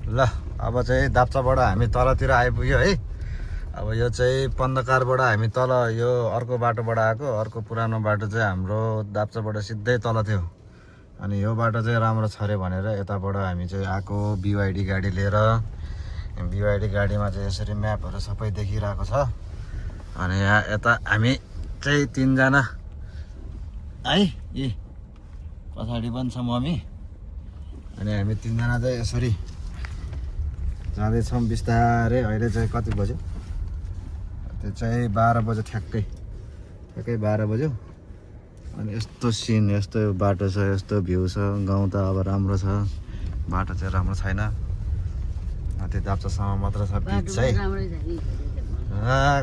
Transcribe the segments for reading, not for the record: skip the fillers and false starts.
ल अब चाहिँ दाप्चाबाट हामी तलतिर आइपुग्यो है। अब यो चाहिँ पन्दकारबाट हामी तल यो अर्को बाटोबाट आएको। अर्को पुरानो बाटो चाहिँ हाम्रो दाप्चाबाट सिधै तल थियो। अनि यो बाटो चाहिँ राम्रो छ अरे भनेर यताबाट हामी चाहिँ आएको BYD गाडी लिएर। BYD गाडीमा चाहिँ यसरी म्यापहरू सबै देखिरहेको छ। अनि यहाँ यता हामी चाहिँ 3 जना है। यी पछाडि पनि छ मम्मी। अनि हामी 3 जना चाहिँ यसरी जाँदैछौँ बिस्तारै। अहिले चाहिँ कति बज्यो? त्यो चाहिँ 12 बज्यो ठ्याक्कै 12 बज्यो। अनि यस्तो सिन, यस्तो बाटो छ, यस्तो भ्यू छ। गाउँ त अब राम्रो छ, बाटो चाहिँ राम्रो छैन। त्यो दाप्चासम्म मात्र छ पिच चाहिँ।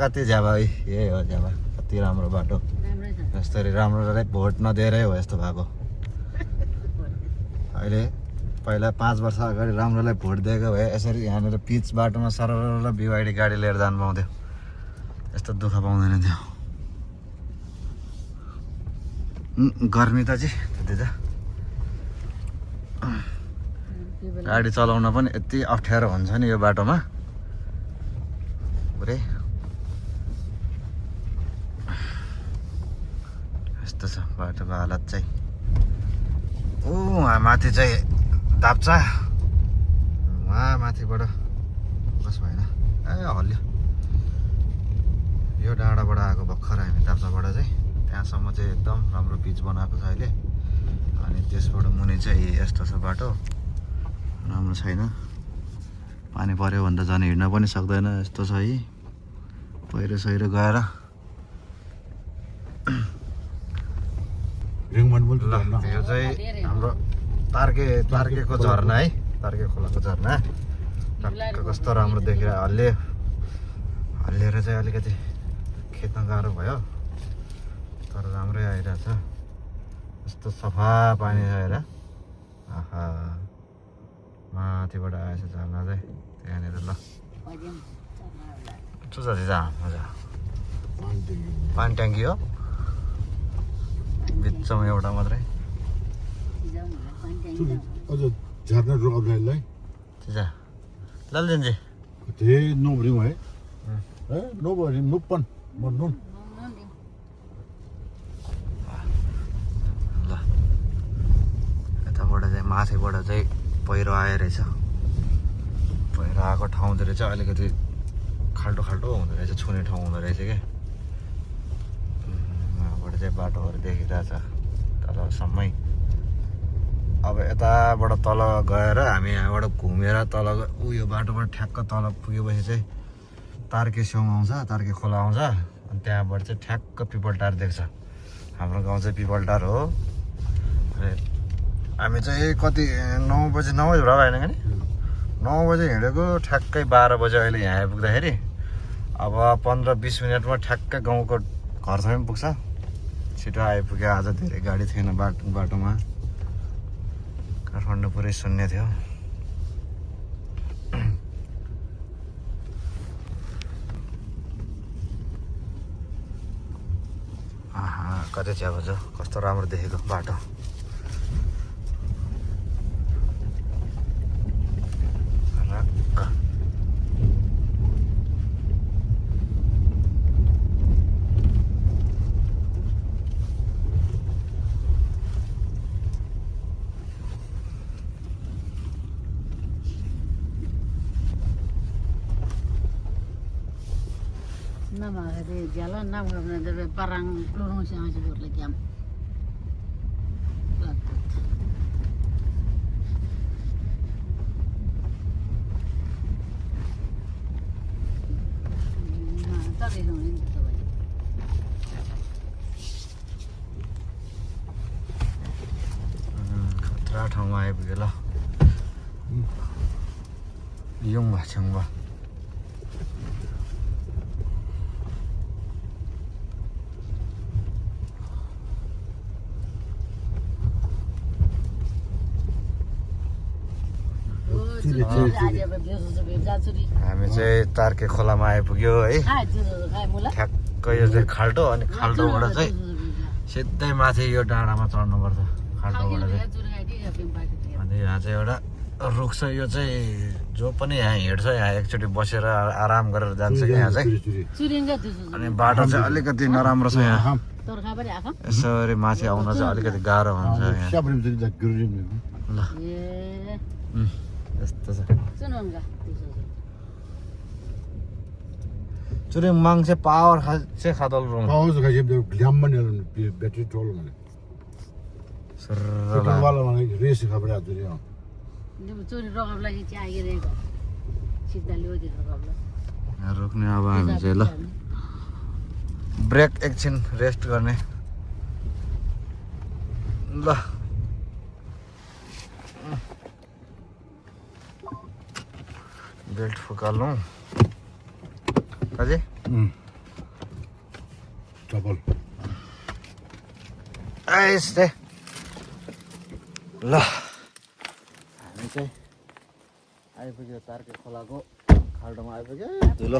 कति झ्याबा यही हो झ्याबा। कति राम्रो बाटो यस्तरी राम्रो भोट नदिएरै हो यस्तो भएको। अहिले पहिला 5 वर्ष अगाडि राम्रोलाई भोट दिएको भए यसरी यहाँनिर पिच बाटोमा सरर BYD गाडी लिएर जानु पाउँथ्यो। यस्तो दुःख पाउँदैन थियो। गर्मी त चाहिँ त्यति त। गाडी चलाउन पनि यति अप्ठ्यारो हुन्छ नि यो बाटोमा पुरै। यस्तो छ बाटोको हालत चाहिँ। माथि चाहिँ दाप्चा, वहाँ माथिबाट बस भएन। हल्यो यो डाँडाबाट आएको भर्खर हामी दाप्चाबाट चाहिँ त्यहाँसम्म चाहिँ एकदम राम्रो पिच बनाएको छ अहिले। अनि त्यसबाट मुनि चाहिँ यस्तो छ बाटो, राम्रो छैन। पानी पर्यो भने त झन् हिँड्न पनि सक्दैन यस्तो छ है। पहिरो सहिरो गएर यो चाहिँ हाम्रो तार्केको झरना है। तार्के खोलाको झरना टक्क कस्तो राम्रो देखिरहेको। हल्लिएर चाहिँ अलिकति खेद्न गाह्रो भयो तर राम्रै आइरहेछ। यस्तो सफा पानी छ हेर। आहा माथिबाट आएछ झरना चाहिँ त्यहाँनिर। ल चुचा जा मजा। पानी ट्याङ्की हो बिचमा एउटा मात्रै। झरना रोक्नलाई चुचा ललजनजी ते नोब्रिङ है नोब्रिङ नुपन मर्नुन। ल यताबाट चाहिँ माथिबाट चाहिँ पहिरो आयो रहेछ। पहिरो आएको ठाउँतिर चाहिँ अलिकति खाल्टो हुँदो रहेछ, छुने ठाउँ हुँदो रहेछ क्या। यहाँबाट चाहिँ बाटोहरू देखिरहेछ तलसम्मै। अब यताबाट तल गएर हामी यहाँबाट घुमेर तल यो बाटोबाट ठ्याक्क तल पुगेपछि चाहिँ तार्के स्याउ आउँछ, तार्के खोला आउँछ। अनि त्यहाँबाट चाहिँ ठ्याक्क पिपलटार देख्छ। हाम्रो गाउँ चाहिँ पिपलटार हो। हामी चाहिँ कति 9 बजे भ्रा भएन कि 9 बजे हिँडेको ठ्याक्कै 12 बजे अहिले यहाँ आइपुग्दाखेरि। अब 15-20 मिनटमा ठ्याक्कै गाउँको घरसम्म पुग्छ। छिटो आइपुग्यो। आज धेरै गाडी थिएन बाटोमा। काठमाडौँ पुरै शून्य थियो। कति चाहिँ अब कस्तो राम्रो देखेको बाटो। Nama ada jalan, nama ada parang lorong sih masih buat lagi jam. Tadi dong ini tu aja. खतरा ठाउँमा आइपुग्यो ल। युङ भाछ्याङमा हामी चाहिँ तार्के खोलामा आइपुग्यो है। ठ्याक्क यो चाहिँ खाल्टो। अनि खाल्टोबाट चाहिँ सिधै माथि यो डाँडामा चढ्नुपर्छ खाल्टोबाट चाहिँ। अनि यहाँ चाहिँ एउटा रुख छ, यो चाहिँ जो पनि यहाँ हिँड्छ यहाँ एकचोटि बसेर आराम गरेर जान्छ कि यहाँ चाहिँ चुरिङ्गा दुसु अनि बाटो चाहिँ अलिकति नराम्रो छ यहाँ तर्खा पनि आँखा यसरी माथि आउन चाहिँ अलिकति गाह्रो हुन्छ यहाँ siapa yang jadi dak gerim ni? ल ए यस्तो छ चुनङ्गा दुसु चुरिङ माङ चाहिँ पावर चाहिँ खादल room Kau tu kasi dia gliamman ni battery tol mana. Petrol wala mana race khabar ada dia. चोरी रकम लागि चाहिँ आइरहेको सिधा ल्याउ त्यो रकमलाई यहाँ रोक्ने अब हामी चाहिँ ल ब्रेक एकछिन रेस्ट गर्ने ल बेल्ट फुकाल्नु अझै Chapal. यस्तै ल हामी चाहिँ आइपुग्यो तार्के खोलाको खाल्डोमा आइपुग्यो धुलो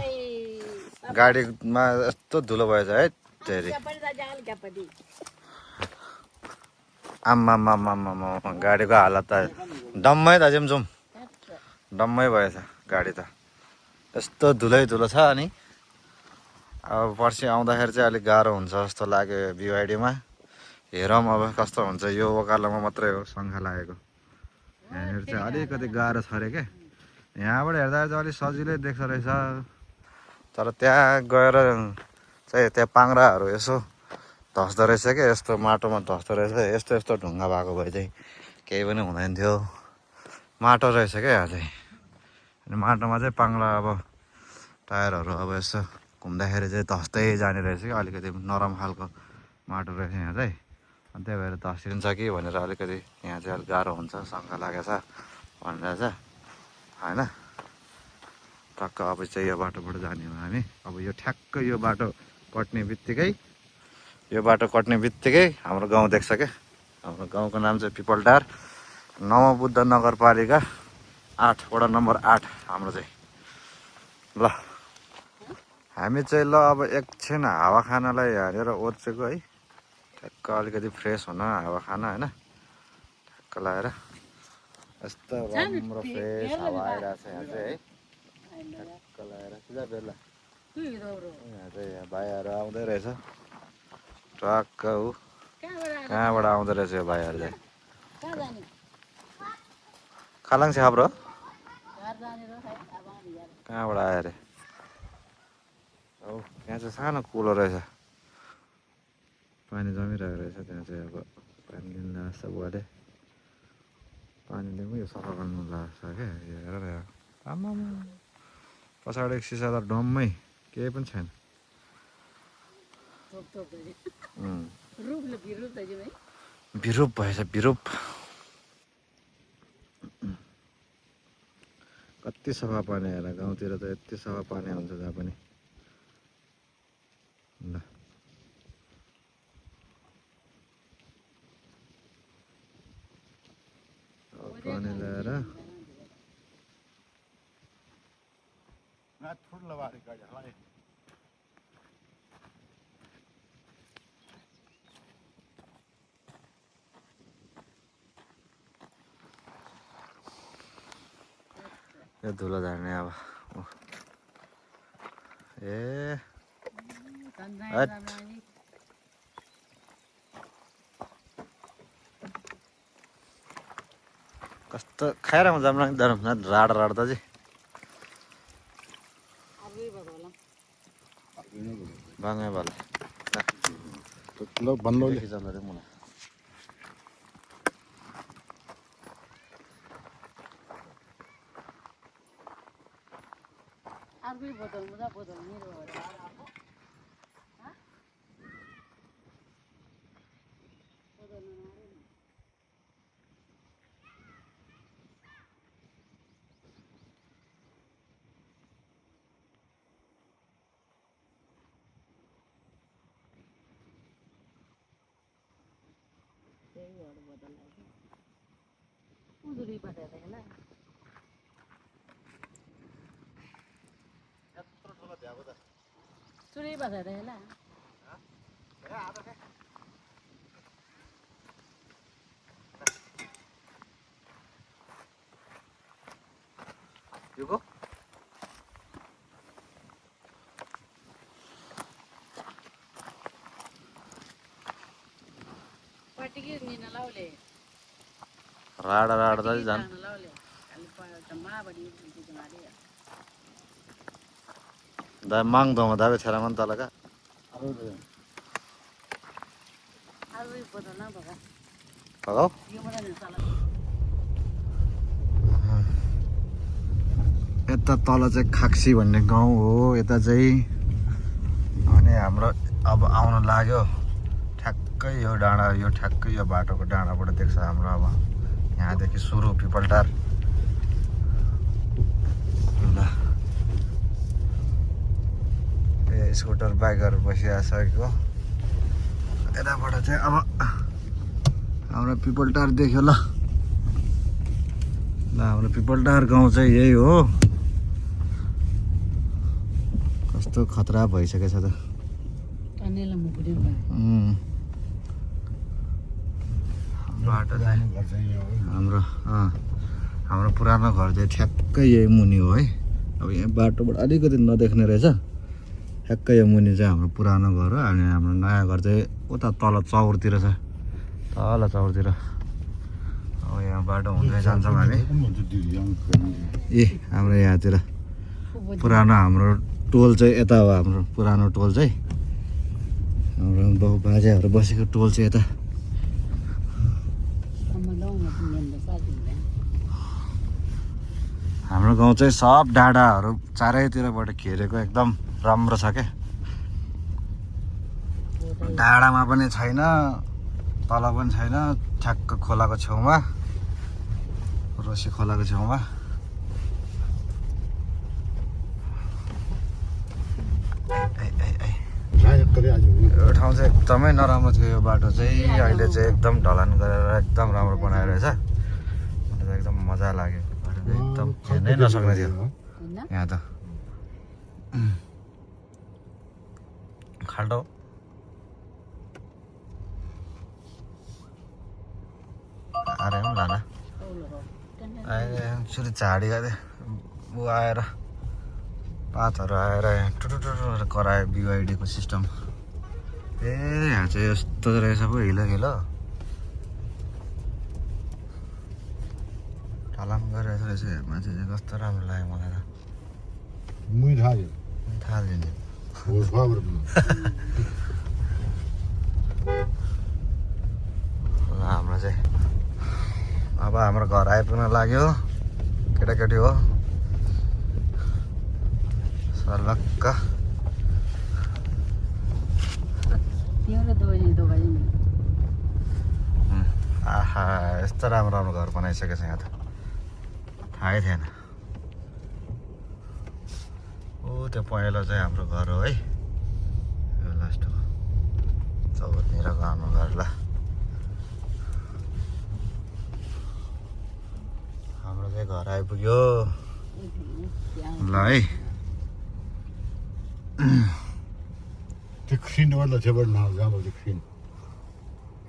गाडीमा यस्तो धुलो भएछ है धेरै आम्मामामामा गाडीको हालत त डम्मै दाजु पनि जाउँ डम्मै भएछ गाडी त यस्तो धुलै धुलो छ अनि अब पर्सि आउँदाखेरि चाहिँ अलिक गाह्रो हुन्छ जस्तो लाग्यो बिवाइडीमा हेरौँ अब कस्तो हुन्छ यो ओकालोमा मात्रै हो शङ्खा लागेको यहाँनिर चाहिँ अलिकति गाह्रो छ अरे क्या यहाँबाट हेर्दा चाहिँ अलिक सजिलै देख्छ रहेछ तर त्यहाँ गएर चाहिँ त्यहाँ पाङ्राहरू यसो धस्दो रहेछ क्या यस्तो माटोमा धस्दो रहेछ यस्तो यस्तो ढुङ्गा भएको भए चाहिँ केही पनि हुँदैन थियो माटो रहेछ क्या यहाँ चाहिँ अनि माटोमा चाहिँ पाङ्रा अब टायरहरू अब यसो घुम्दाखेरि चाहिँ धस्दै जाने रहेछ कि अलिकति नरम खालको माटो रहेछ यहाँ चाहिँ अनि त्यही भएर धस्सिन्छ कि भनेर अलिकति यहाँ चाहिँ अलिक गाह्रो हुन्छ शङ्का लागेछ भनेर चाहिँ होइन टक्क अब चाहिँ यो बाटोबाट जाने हो हामी अब यो ठ्याक्क यो बाटो कट्ने बित्तिकै हाम्रो गाउँ देख्छ क्या हाम्रो गाउँको नाम चाहिँ पिपलटार नवबुद्ध नगरपालिका 8 वडा नम्बर 8 हाम्रो चाहिँ ल हामी चाहिँ ल अब एकछिन हावा खानलाई हालेर ओर्चेको है ठ्याक्क अलिकति फ्रेस हुन हावा खान होइन ठ्याक्क लगाएर यस्तो राम्रो फ्रेस हावा आइरहेको छ यहाँ चाहिँ है ठ्याक्क लगाएर सिधा बेला यहाँ चाहिँ यहाँ भाइहरू आउँदै रहेछ ट्रक्क ऊ कहाँबाट आउँदो रहेछ यो भाइहरू चाहिँ खालाङ छ हाम्रो कहाँबाट आयो अरे औ यहाँ चाहिँ सानो कुलो रहेछ पानी जमिरहेको रहेछ त्यहाँ चाहिँ अब पानी लिनु लाग्छ बुवाले पानीले पनि यो सफा गर्नु लाग्छ क्या हेर आमा पछाडि सिसा त डम्मै केही पनि छैन बिरुप भएछ बिरुप कति सफा पानी हेर गाउँतिर त यति सफा पानी हुन्छ जहाँ पनि ल पानी ल्याएर यो धुलो झार्ने अब ए कस्तो खाएर आउँछ राड राड त चाहिँ बाङ्गै भला Lo banlo le. खिचाउनु अरे मलाई अर्कै बोतल मुजा बोतल मेरो उजुरी पठाएर होला चुरी पठाएर होला यो को पाटीकी निन लावले राडा राडा जाती जान लावले खाली माबडी तिथे मारे दा मांग दो दाबे छरा मन तला का आज पता ना बघा भगाऊ यो मलाई नि साला यता तल चाहिँ खाक्सी भन्ने गाउँ हो यता चाहिँ अनि हाम्रो अब आउन लाग्यो ठ्याक्कै यो डाँडा यो ठ्याक्कै यो बाटोको डाँडाबाट देख्छ हाम्रो अब यहाँदेखि सुरु पिपलटार ल ए स्कुटर बाइकहरू बसिसकेको यताबाट चाहिँ अब हाम्रो पिपलटार देख्यो ल हाम्रो पिपलटार गाउँ चाहिँ यही हो कस्तो खतरा भइसकेछ त टनेल मुकुडी बाटो चाहिँ हाम्रो पुरानो घर चाहिँ ठ्याक्कै यही मुनि हो है अब यहाँ बाटोबाट अलिकति नदेख्ने रहेछ ठ्याक्कै यो मुनि चाहिँ हाम्रो पुरानो घर हो अनि हाम्रो नयाँ घर चाहिँ उता तल चौरतिर छ तल चौरतिर अब यहाँ बाटो हुँदै जान्छौँ हामी ए हाम्रो यहाँतिर पुरानो हाम्रो टोल चाहिँ यता हो हाम्रो पुरानो टोल चाहिँ हाम्रो बाउ बाजेहरू बसेको टोल चाहिँ यता हाम्रो गाउँ चाहिँ सब डाँडाहरू चारैतिरबाट घेरेको एकदम राम्रो छ क्या डाँडामा पनि छैन तल पनि छैन ठ्याक्क खोलाको छेउमा रोसी खोलाको छेउमा यो ठाउँ चाहिँ एकदमै नराम्रो थियो यो बाटो चाहिँ अहिले चाहिँ एकदम ढलान गरेर एकदम राम्रो बनाएर रहेछ मलाई त एकदम मजा लाग्यो बाटो चाहिँ एकदम हिँड्नै नसक्ने थियो यहाँ त खाल्टो अरे पनि लाना सुरु झाडी गए ऊ आएर पातहरू आएर टुटुटुटु करायो बिवाइडीको सिस्टम ए यहाँ चाहिँ यस्तो रहेछ पो हिलो हिलो ढलाम गरिरहेको रहेछ मान्छे चाहिँ कस्तो राम्रो लाग्यो मलाई त थाल्यो नि हाम्रो चाहिँ अब हाम्रो घर आइपुग्न लाग्यो केटाकेटी हो सर्लक्क आहा यस्तो राम्रो राम्रो घर बनाइसकेको छ यहाँ त थाहै थिएन ओ त्यो पहेँलो चाहिँ हाम्रो घर हो है यो लास्टको चौबतनिरको हाम्रो घर ल हाम्रो चाहिँ घर आइपुग्यो ल है त्यो खिन वाला चाहिँ बढ्न जाम त्यो खिन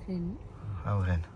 खिन अब